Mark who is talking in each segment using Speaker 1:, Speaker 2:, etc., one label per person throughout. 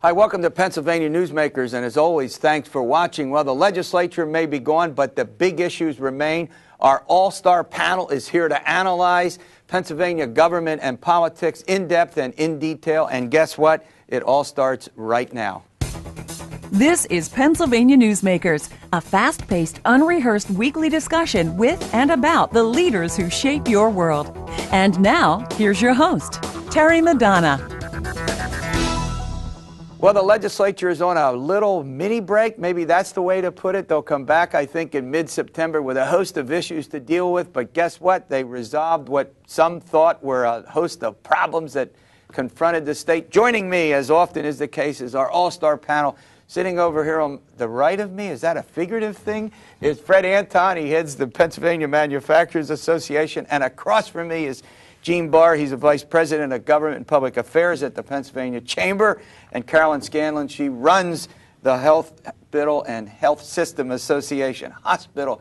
Speaker 1: Hi, welcome to Pennsylvania Newsmakers, and as always, thanks for watching. Well, the legislature may be gone, but the big issues remain. Our all-star panel is here to analyze Pennsylvania government and politics in depth and in detail, and guess what? It all starts right now.
Speaker 2: This is Pennsylvania Newsmakers, a fast-paced, unrehearsed weekly discussion with and about the leaders who shape your world. And now, here's your host, Terry Madonna.
Speaker 1: Well, the legislature is on a little mini break. Maybe that's the way to put it. They'll come back, I think, in mid-September with a host of issues to deal with. But guess what? They resolved what some thought were a host of problems that confronted the state. Joining me, as often is the case, is our all-star panel. Sitting over here on the right of me, is that a figurative thing? Is Fred Anton. He heads the Pennsylvania Manufacturers Association. And across from me is Gene Barr. He's a vice president of government and public affairs at the Pennsylvania Chamber. And Carolyn Scanlan, she runs the Hospital and Healthsystem Association. Hospital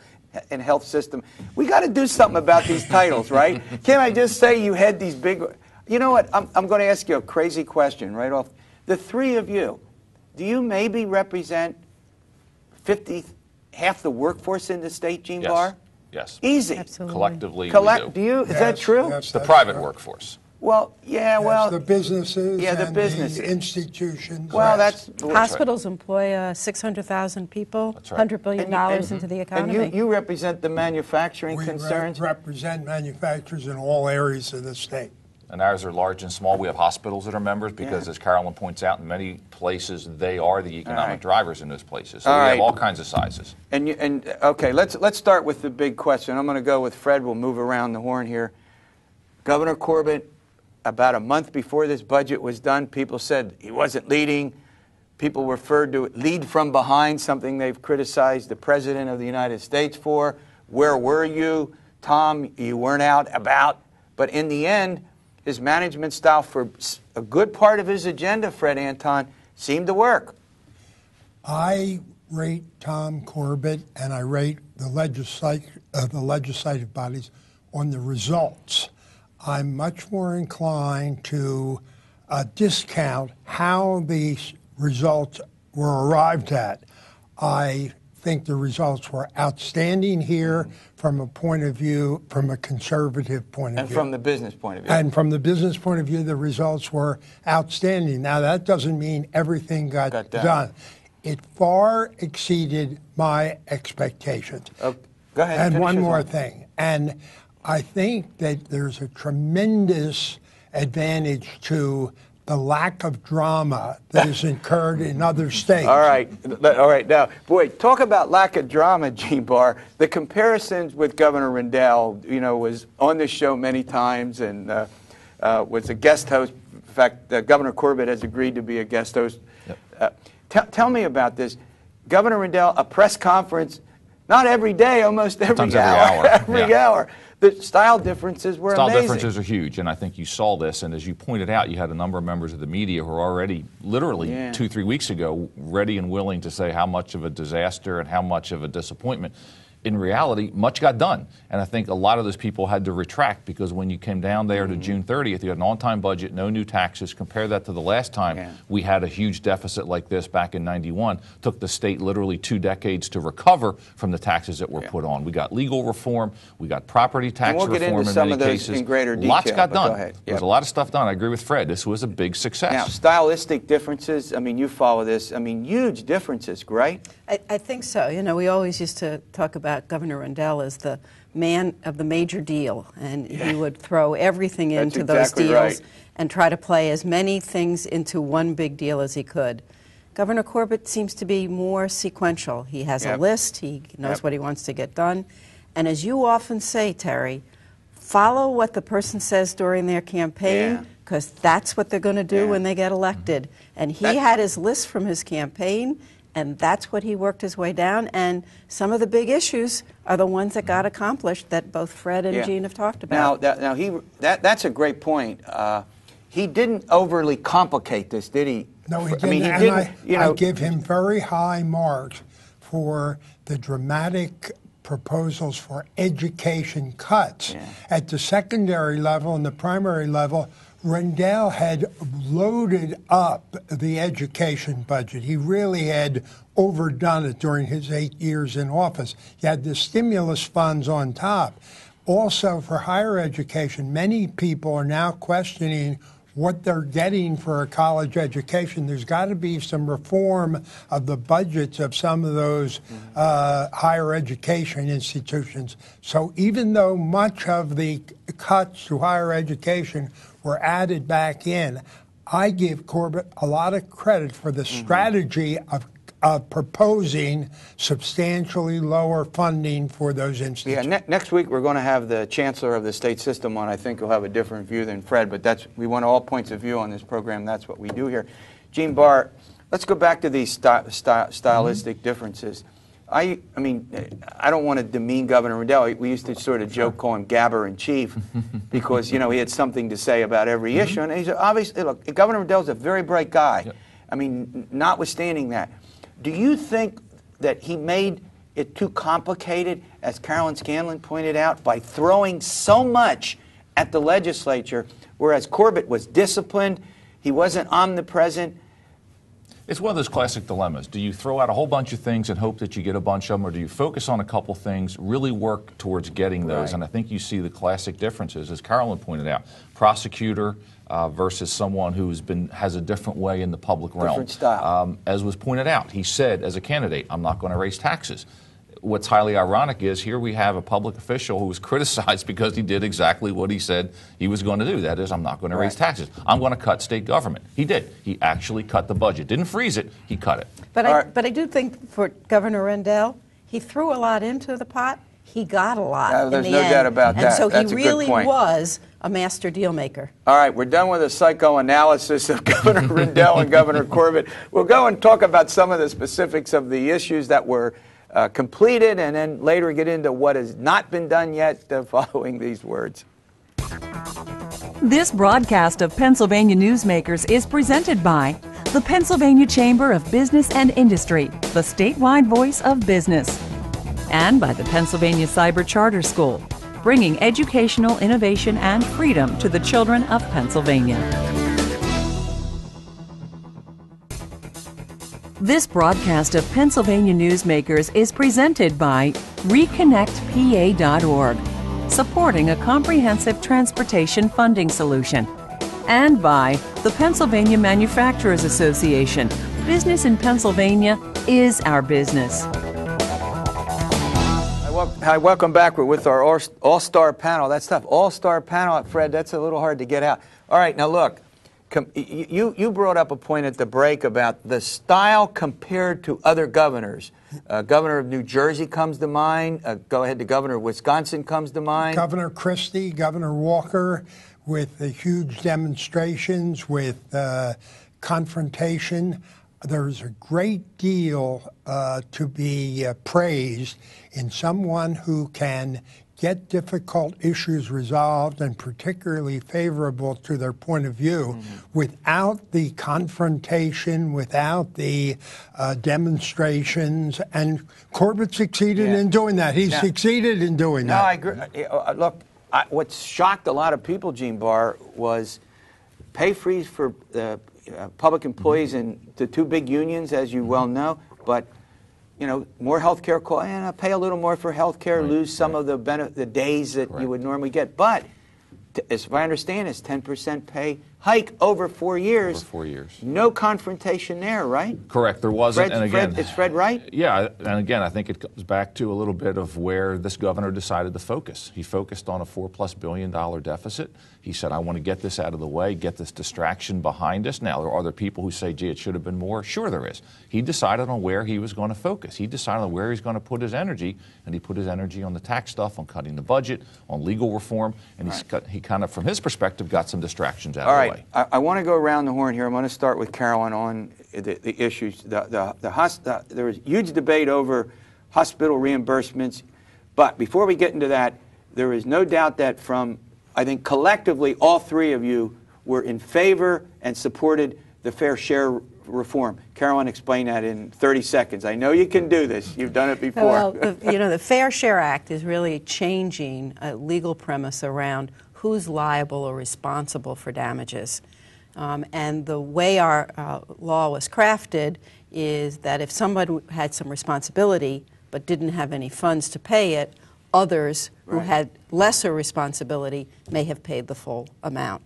Speaker 1: and Healthsystem. We got to do something about these titles, right? Can I just say you had these big... You know what? I'm going to ask you a crazy question right off. The three of you, do you maybe represent half the workforce in the state, Gene Barr?
Speaker 3: Yes.
Speaker 1: Easy.
Speaker 3: Absolutely. Collectively, we do.
Speaker 1: Is that true?
Speaker 3: Yes, the private workforce.
Speaker 1: Well, yeah, well...
Speaker 4: the businesses
Speaker 1: the businesses.
Speaker 4: The institutions.
Speaker 1: Well, that's...
Speaker 5: Hospitals employ 600,000 people,
Speaker 3: that's right.
Speaker 5: $100 billion into the economy.
Speaker 1: And you represent the manufacturing concerns?
Speaker 4: We represent manufacturers in all areas of the state.
Speaker 3: And ours are large and small. We have hospitals that are members because, as Carolyn points out, in many places, they are the economic drivers in those places. So we have all kinds of sizes.
Speaker 1: Okay, let's start with the big question. I'm going to go with Fred. We'll move around the horn here. Governor Corbett, about a month before this budget was done, people said he wasn't leading. People referred to it, lead from behind, something they've criticized the President of the United States for. Where were you? Tom, you weren't out about. But in the end, his management style for a good part of his agenda, Fred Anton, seemed to work.
Speaker 4: I rate Tom Corbett and I rate the legislative bodies on the results. I'm much more inclined to discount how these results were arrived at. I think the results were outstanding here from a point of view, from a conservative point of view.
Speaker 1: And from the business point of view.
Speaker 4: And from the business point of view, the results were outstanding. Now, that doesn't mean everything got done. It far exceeded my expectations.
Speaker 1: Oh, go ahead.
Speaker 4: And one more thing. And I think that there's a tremendous advantage to the lack of drama that is incurred in other states.
Speaker 1: All right. Now, boy, talk about lack of drama, Gene Barr. The comparisons with Governor Rendell, was on this show many times and was a guest host. In fact, Governor Corbett has agreed to be a guest host. Yep. Tell me about this. Governor Rendell, a press conference, not every day, almost every hour. Every hour. The style differences were amazing.
Speaker 3: Style differences are huge, and I think you saw this. And as you pointed out, you had a number of members of the media who were already, literally 2-3 weeks ago, ready and willing to say how much of a disaster and how much of a disappointment. In reality, much got done. And I think a lot of those people had to retract because when you came down there to June 30th, you had an on-time budget, no new taxes. Compare that to the last time we had a huge deficit like this back in 91. Took the state literally 2 decades to recover from the taxes that were put on. We got legal reform. We got property tax reform in many cases.
Speaker 1: We'll get into some of those in greater detail.
Speaker 3: Lots got done.
Speaker 1: Go ahead.
Speaker 3: There was a lot of stuff done. I agree with Fred. This was a big success.
Speaker 1: Now, stylistic differences, you follow this. Huge differences, right?
Speaker 5: I think so. We always used to talk about Governor Rendell as the man of the major deal, and he would throw everything into those deals and try to play as many things into one big deal as he could. Governor Corbett seems to be more sequential. He has a list. He knows what he wants to get done. And as you often say, Terry, follow what the person says during their campaign, because that's what they're going to do when they get elected. And he had his list from his campaign, and that's what he worked his way down. And some of the big issues are the ones that got accomplished that both Fred and Gene have talked about.
Speaker 1: That's a great point. He didn't overly complicate this, did he?
Speaker 4: No, he didn't. I give him very high marks for the dramatic proposals for education cuts at the secondary level and the primary level. Rendell had loaded up the education budget. He really had overdone it during his 8 years in office. He had the stimulus funds on top. Also, for higher education, many people are now questioning what they're getting for a college education. There's got to be some reform of the budgets of some of those higher education institutions. So even though much of the cuts to higher education were added back in, I give Corbett a lot of credit for the strategy of proposing substantially lower funding for those institutions.
Speaker 1: Yeah, next week we're going to have the Chancellor of the State System on. I think he'll have a different view than Fred, but we want all points of view on this program. That's what we do here. Gene Barr, let's go back to these stylistic differences. I mean, I don't want to demean Governor Rendell. We used to sort of joke, call him Gabber in Chief, because, you know, he had something to say about every issue. And he's obviously, look, Governor Rendell's a very bright guy. Yep. I mean, notwithstanding that, do you think that he made it too complicated, as Carolyn Scanlan pointed out, by throwing so much at the legislature, whereas Corbett was disciplined, he wasn't omnipresent?
Speaker 3: It's one of those classic dilemmas. Do you throw out a whole bunch of things and hope that you get a bunch of them, or do you focus on a couple things, really work towards getting those? Right. And I think you see the classic differences, as Carolyn pointed out. Prosecutor versus someone who has a different way in the public realm.
Speaker 1: Different style.
Speaker 3: As was pointed out, he said as a candidate, I'm not going to raise taxes. What's highly ironic is here we have a public official who was criticized because he did exactly what he said he was going to do. That is, I'm not going to raise taxes. I'm going to cut state government. He did. He actually cut the budget. Didn't freeze it. He cut it.
Speaker 5: But I do think for Governor Rendell, he threw a lot into the pot. He got a lot.
Speaker 1: There's no doubt about that.
Speaker 5: And so
Speaker 1: That's
Speaker 5: he really was a master deal maker. All
Speaker 1: right, we're done with a psychoanalysis of Governor Rendell and Governor Corbett. We'll go and talk about some of the specifics of the issues that were completed, and then later get into what has not been done yet following these words.
Speaker 2: This broadcast of Pennsylvania Newsmakers is presented by the Pennsylvania Chamber of Business and Industry, the statewide voice of business, and by the Pennsylvania Cyber Charter School, bringing educational innovation and freedom to the children of Pennsylvania. This broadcast of Pennsylvania Newsmakers is presented by ReconnectPA.org, supporting a comprehensive transportation funding solution, and by the Pennsylvania Manufacturers Association. Business in Pennsylvania is our business.
Speaker 1: Hi, welcome back. We're with our all-star panel. That's tough. All-star panel, Fred, that's a little hard to get out. All right, now look. You brought up a point at the break about the style compared to other governors. Governor of New Jersey comes to mind. Go ahead, the governor of Wisconsin comes to mind.
Speaker 4: Governor Christie, Governor Walker, with the huge demonstrations, with confrontation. There's a great deal to be praised in someone who can get difficult issues resolved and particularly favorable to their point of view without the confrontation, without the demonstrations. And Corbett succeeded in doing that. He succeeded in doing that.
Speaker 1: No, I agree. Look, what shocked a lot of people, Gene Barr, was pay freeze for public employees in the two big unions, as you well know, but you know, more health care costs, and pay a little more for health care, lose some of the days that you would normally get. But, as I understand, it's 10% pay hike over 4 years.
Speaker 3: Over 4 years.
Speaker 1: No confrontation there, right?
Speaker 3: Correct. There wasn't.
Speaker 1: Is Fred right?
Speaker 3: Yeah, and again, I think it comes back to a little bit of where this governor decided to focus. He focused on a $4+ billion deficit. He said, I want to get this out of the way, get this distraction behind us. Now, there are other people who say, gee, it should have been more. Sure there is. He decided on where he was going to focus. He decided on where he's going to put his energy, and he put his energy on the tax stuff, on cutting the budget, on legal reform, and he kind of, from his perspective, got some distractions out of the way.
Speaker 1: I want to go around the horn here. I'm going to start with Carolyn on the issues. There was huge debate over hospital reimbursements, but before we get into that, there is no doubt that from, I think collectively, all three of you were in favor and supported the fair share reform. Carolyn, explain that in 30 seconds. I know you can do this. You've done it before.
Speaker 5: Well, the Fair Share Act is really changing a legal premise around who's liable or responsible for damages. And the way our law was crafted is that if somebody had some responsibility but didn't have any funds to pay it, others who had lesser responsibility may have paid the full amount.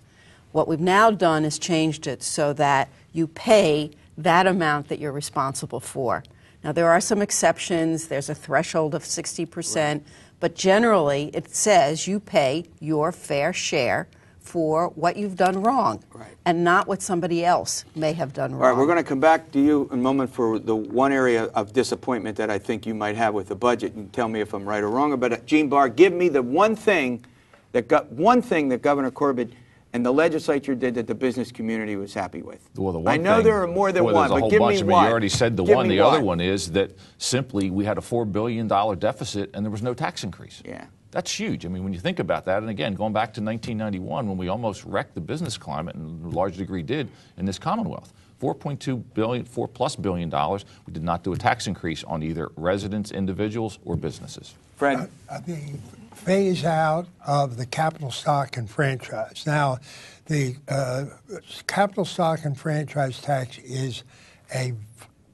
Speaker 5: What we've now done is changed it so that you pay that amount that you're responsible for. Now, there are some exceptions. There's a threshold of 60%, but generally it says you pay your fair share for what you've done wrong and not what somebody else may have done wrong.
Speaker 1: All right, we're going to come back to you in a moment for the one area of disappointment that I think you might have with the budget, and tell me if I'm right or wrong. But Gene Barr, give me the one thing that Governor Corbett and the legislature did that the business community was happy with.
Speaker 3: Well, the one
Speaker 1: I know
Speaker 3: thing,
Speaker 1: there are more than one, but give me one.
Speaker 3: You already said the one. The other one is that simply we had a $4 billion deficit and there was no tax increase.
Speaker 1: Yeah.
Speaker 3: That's huge. I mean, when you think about that, and again, going back to 1991 when we almost wrecked the business climate, and a large degree did, in this Commonwealth. $4.2 billion, $4+ billion, we did not do a tax increase on either residents, individuals, or businesses.
Speaker 1: Fred?
Speaker 4: The phase out of the capital stock and franchise. Now, the capital stock and franchise tax is a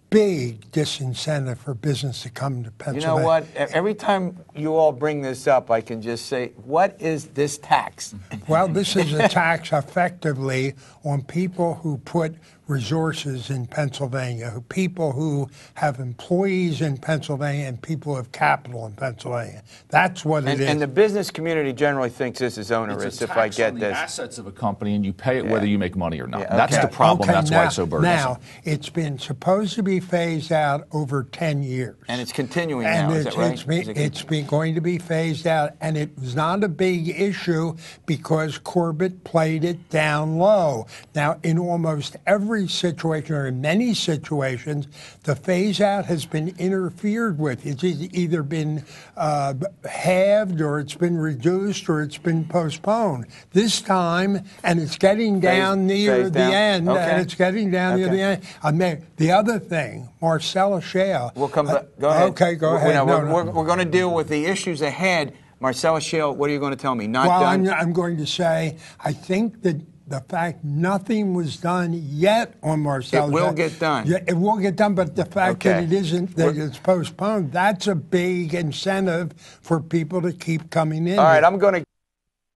Speaker 4: big disincentive for business to come to Pennsylvania.
Speaker 1: You know what? Every time you all bring this up, I can just say, what is this tax?
Speaker 4: Well, this is a tax effectively on people who put resources in Pennsylvania, people who have employees in Pennsylvania, and people who have capital in Pennsylvania. That's what it is.
Speaker 1: And the business community generally thinks this is onerous, if I get
Speaker 3: on
Speaker 1: this.
Speaker 3: The assets of a company, and you pay it whether you make money or not.
Speaker 1: Yeah, okay.
Speaker 3: That's the problem. That's why it's so burdensome.
Speaker 4: Now, it's been supposed to be phased out over 10 years.
Speaker 1: And it's continuing now, is that right?
Speaker 4: It's been going to be phased out, and it was not a big issue because Corbett played it down low. Now, in almost every situation, or in many situations, the phase-out has been interfered with. It's either been halved, or it's been reduced, or it's been postponed. This time, and it's getting down near the end, and it's getting down near the end. The other thing, Marcellus Shale.
Speaker 1: We'll come back. Go ahead.
Speaker 4: Okay, go ahead.
Speaker 1: We're going to deal with the issues ahead. Marcellus Shale, what are you going to tell me? Not done?
Speaker 4: I'm going to say, I think that the fact nothing was done yet on Marcellus.
Speaker 1: It will get done.
Speaker 4: Yeah, it will get done, but the fact that it isn't, that it's postponed, that's a big incentive for people to keep coming in.
Speaker 1: All right, I'm going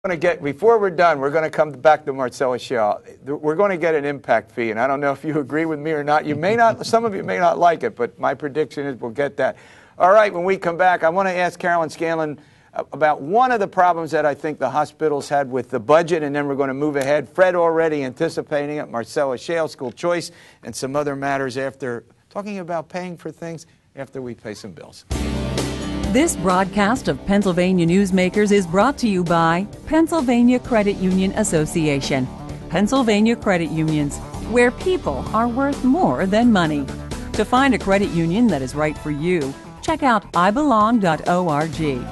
Speaker 1: to get, before we're done, we're going to come back to Marcellus Shale. We're going to get an impact fee, and I don't know if you agree with me or not. You may not, some of you may not like it, but my prediction is we'll get that. All right, when we come back, I want to ask Carolyn Scanlan about one of the problems that I think the hospitals had with the budget, and then we're going to move ahead. Fred already anticipating it, Marcellus Shale, school choice, and some other matters after talking about paying for things after we pay some bills.
Speaker 2: This broadcast of Pennsylvania Newsmakers is brought to you by Pennsylvania Credit Union Association. Pennsylvania Credit Unions, where people are worth more than money. To find a credit union that is right for you, check out ibelong.org.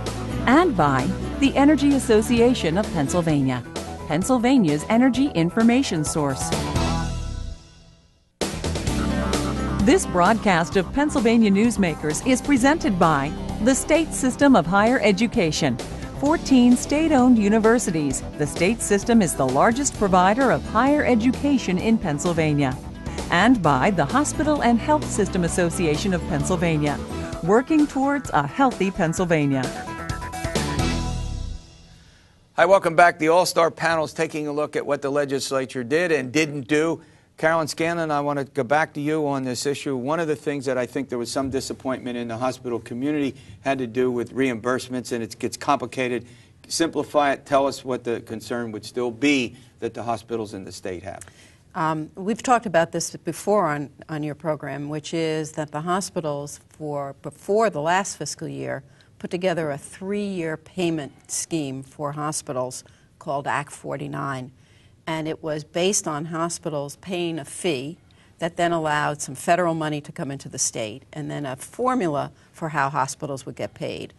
Speaker 2: And by the Energy Association of Pennsylvania, Pennsylvania's energy information source. This broadcast of Pennsylvania Newsmakers is presented by the State System of Higher Education, 14 state-owned universities. The state system is the largest provider of higher education in Pennsylvania. And by the Hospital and Health System Association of Pennsylvania, working towards a healthy Pennsylvania.
Speaker 1: Hi, welcome back. The All-Star panel is taking a look at what the legislature did and didn't do. Carolyn Scanlan, I want to go back to you on this issue. One of the things that I think there was some disappointment in the hospital community had to do with reimbursements, and it gets complicated. Simplify it. Tell us what the concern would still be that the hospitals in the state have.
Speaker 5: We've talked about this before on your program, which is that the hospitals before the last fiscal year put together a 3-year payment scheme for hospitals called Act 49. And it was based on hospitals paying a fee that then allowed some federal money to come into the state, and then a formula for how hospitals would get paid.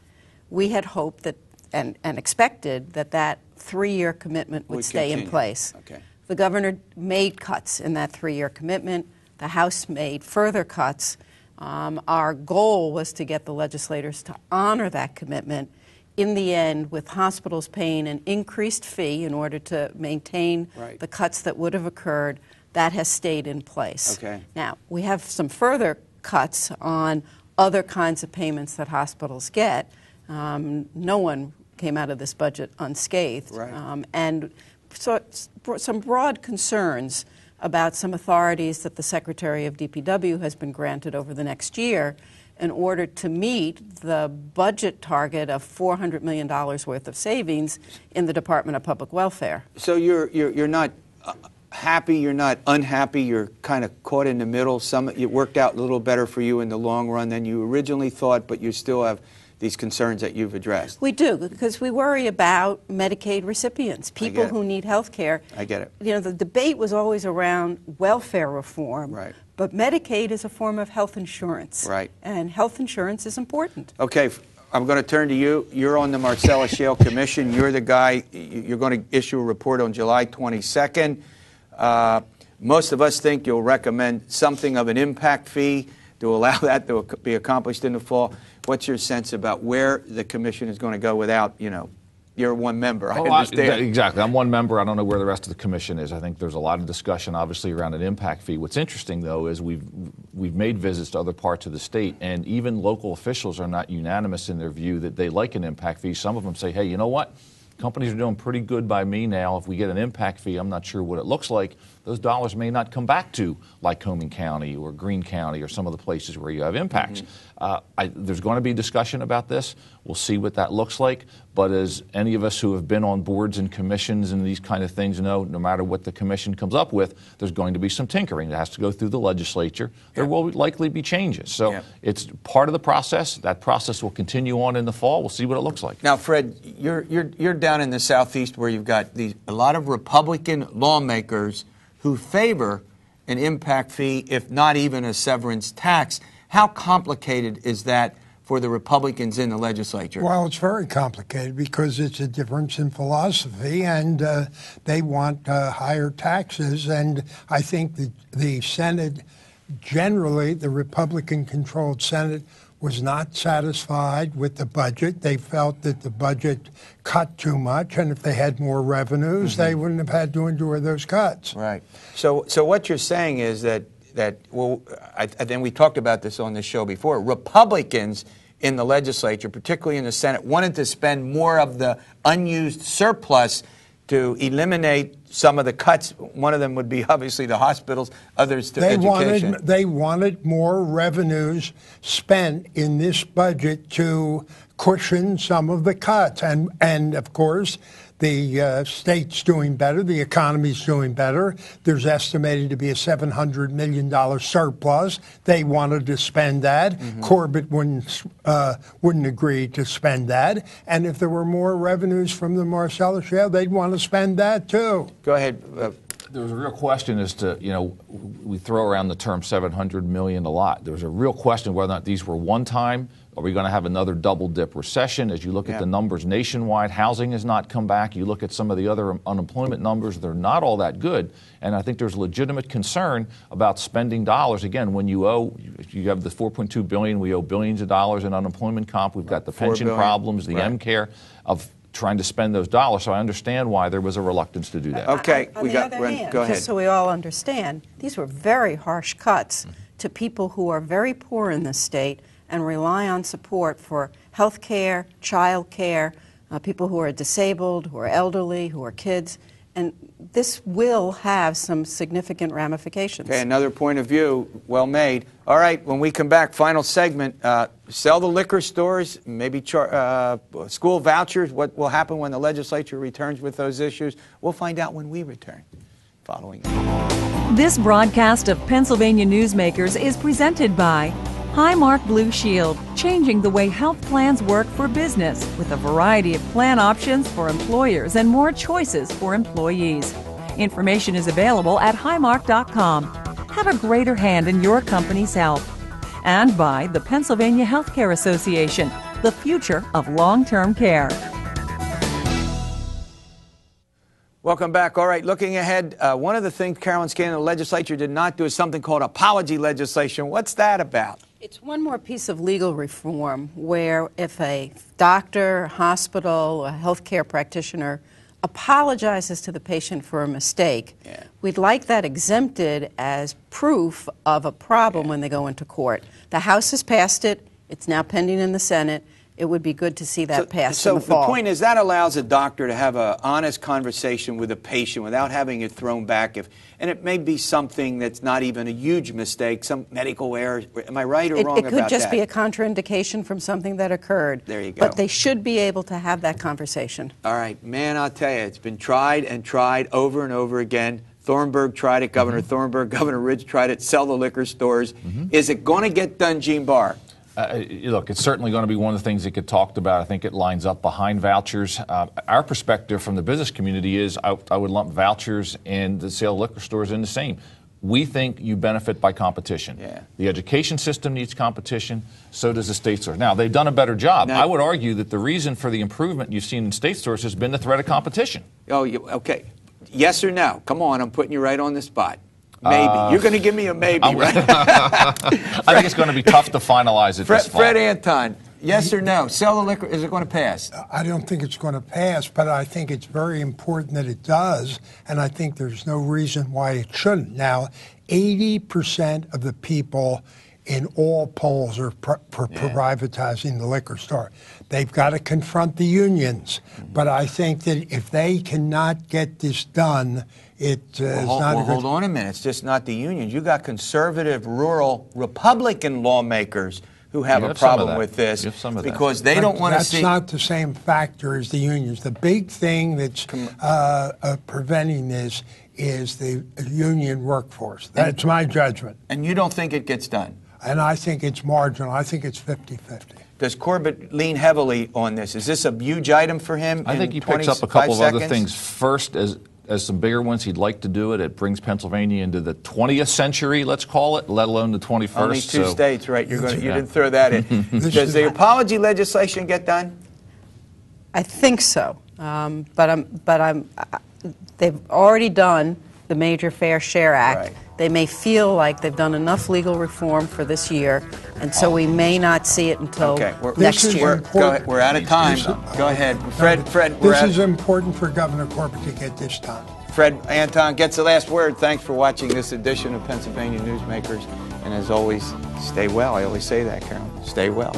Speaker 5: We had hoped that and expected that 3-year commitment would stay in place.
Speaker 1: Okay.
Speaker 5: The governor made cuts in that 3-year commitment. The House made further cuts. Our goal was to get the legislators to honor that commitment, in the end, with hospitals paying an increased fee in order to maintain the cuts that would have occurred, that has stayed in place.
Speaker 1: Okay.
Speaker 5: Now, we have some further cuts on other kinds of payments that hospitals get. No one came out of this budget unscathed.
Speaker 1: Right.
Speaker 5: And so some broad concerns about some authorities that the Secretary of DPW has been granted over the next year in order to meet the budget target of $400 million worth of savings in the Department of Public Welfare.
Speaker 1: So you're not happy, you're not unhappy, you're kind of caught in the middle. It worked out a little better for you in the long run than you originally thought, but you still have these concerns that you've addressed.
Speaker 5: We do, because we worry about Medicaid recipients, people who need health care.
Speaker 1: I get it.
Speaker 5: You know, the debate was always around welfare reform.
Speaker 1: Right.
Speaker 5: But Medicaid is a form of health insurance.
Speaker 1: Right.
Speaker 5: And health insurance is important.
Speaker 1: Okay, I'm going to turn to you. You're on the Marcellus Shale Commission. You're the guy, you're going to issue a report on July 22nd. Most of us think you'll recommend something of an impact fee to allow that to be accomplished in the fall. What's your sense about where the commission is going to go without, you're one member, I understand.
Speaker 3: Exactly. I'm one member. I don't know where the rest of the commission is. I think there's a lot of discussion, obviously, around an impact fee. What's interesting, though, is we've made visits to other parts of the state, and even local officials are not unanimous in their view that they like an impact fee. Some of them say, hey, you know what? Companies are doing pretty good by me now. If we get an impact fee, I'm not sure what it looks like. Those dollars may not come back to Lycoming County or Greene County or some of the places where you have impacts. There's going to be discussion about this. We'll see what that looks like. But as any of us who have been on boards and commissions and these kind of things know, no matter what the commission comes up with, there's going to be some tinkering. It has to go through the legislature. There will likely be changes. So it's part of the process. That process will continue on in the fall. We'll see what it looks like.
Speaker 1: Now, Fred, you're down in the Southeast where you've got a lot of Republican lawmakers who favor an impact fee, if not even a severance tax. How complicated is that for the Republicans in the legislature?
Speaker 4: Well, it's very complicated because it's a difference in philosophy, and they want higher taxes. And I think the Senate, generally, the Republican-controlled Senate, was not satisfied with the budget. They felt that the budget cut too much, and if they had more revenues, they wouldn't have had to endure those cuts.
Speaker 1: Right. So what you're saying is that then we talked about this on this show before, Republicans in the legislature, particularly in the Senate, wanted to spend more of the unused surplus to eliminate some of the cuts. One of them would be obviously the hospitals, others to education.
Speaker 4: They wanted more revenues spent in this budget to cushion some of the cuts. And of course, the state's doing better. The economy's doing better. There's estimated to be a $700 million surplus. They wanted to spend that. Corbett wouldn't agree to spend that. And if there were more revenues from the Marcellus Shale, they'd want to spend that too.
Speaker 1: Go ahead.
Speaker 3: There was a real question as to, we throw around the term $700 million a lot. There was a real question whether or not these were one-time. Are we going to have another double-dip recession? As you look at the numbers nationwide, housing has not come back. You look at some of the other unemployment numbers, they're not all that good. And I think there's legitimate concern about spending dollars. Again, when you have the $4.2 billion, we owe billions of dollars in unemployment comp. We've got the pension problems, the M-Care of trying to spend those dollars. So I understand why there was a reluctance to do that.
Speaker 1: Okay,
Speaker 5: on the other hand,
Speaker 1: go ahead.
Speaker 5: just so we all understand, these were very harsh cuts to people who are very poor in this state and rely on support for health care, child care, people who are disabled, who are elderly, who are kids. And this will have some significant ramifications.
Speaker 1: Okay, another point of view, well made. All right, when we come back, final segment, sell the liquor stores, maybe school vouchers. What will happen when the legislature returns with those issues? We'll find out when we return. Following.
Speaker 2: This broadcast of Pennsylvania Newsmakers is presented by Highmark Blue Shield, changing the way health plans work for business with a variety of plan options for employers and more choices for employees. Information is available at highmark.com. Have a greater hand in your company's health. And by the Pennsylvania Healthcare Association, the future of long-term care.
Speaker 1: Welcome back. All right, looking ahead, one of the things Carolyn Scanlan, the legislature did not do is something called apology legislation. What's that about?
Speaker 5: It's one more piece of legal reform where if a doctor, hospital, a healthcare practitioner apologizes to the patient for a mistake, we'd like that exempted as proof of a problem when they go into court. The House has passed it. It's now pending in the Senate. It would be good to see that passed in the fall.
Speaker 1: So the point is that allows a doctor to have an honest conversation with a patient without having it thrown back. And it may be something that's not even a huge mistake, some medical error. Am I right or wrong about that?
Speaker 5: It could just be a contraindication from something that occurred.
Speaker 1: There you go.
Speaker 5: But they should be able to have that conversation.
Speaker 1: All right. Man, I'll tell you, it's been tried and tried over and over again. Thornburg tried it, Governor Thornburg, Governor Ridge tried it, sell the liquor stores. Is it going to get done, Gene Barr?
Speaker 3: Look, it's certainly going to be one of the things that get talked about. I think it lines up behind vouchers. Our perspective from the business community is I would lump vouchers and the sale of liquor stores in the same. We think you benefit by competition. The education system needs competition, so does the state store. Now, they've done a better job. I would argue that the reason for the improvement you've seen in state stores has been the threat of competition.
Speaker 1: Oh, okay. Yes or no? Come on, I'm putting you right on the spot. Maybe. You're going to give me a maybe, right?
Speaker 3: I think it's going to be tough to finalize it this fall.
Speaker 1: Fred Anton, yes or no? Sell the liquor, is it going to pass?
Speaker 4: I don't think it's going to pass, but I think it's very important that it does, and I think there's no reason why it shouldn't. Now, 80% of the people in all polls are for privatizing the liquor store. They've got to confront the unions, but I think that if they cannot get this done, it is not a good...
Speaker 1: Hold on a minute. It's just not the unions. You got conservative, rural, Republican lawmakers who have a problem with this because they don't want to see...
Speaker 4: That's not the same factor as the unions. The big thing that's preventing this is the union workforce. That's my judgment.
Speaker 1: And you don't think it gets done?
Speaker 4: And I think it's marginal. I think it's 50-50.
Speaker 1: Does Corbett lean heavily on this? Is this a huge item for him?
Speaker 3: I think he picks up a couple of other things. First, as some bigger ones, he'd like to do it. It brings Pennsylvania into the 20th century, let's call it, let alone the 21st.
Speaker 1: Only two states, right? You didn't throw that in. Does the apology legislation get done?
Speaker 5: I think so, they've already done the Major Fair Share Act.
Speaker 1: Right.
Speaker 5: They may feel like they've done enough legal reform for this year, and so we may not see it until next year.
Speaker 1: We're out of time. Go ahead. Fred,
Speaker 4: this is important for Governor Corbett to get this done.
Speaker 1: Fred Anton gets the last word. Thanks for watching this edition of Pennsylvania Newsmakers. And as always, stay well. I always say that, Carolyn. Stay well.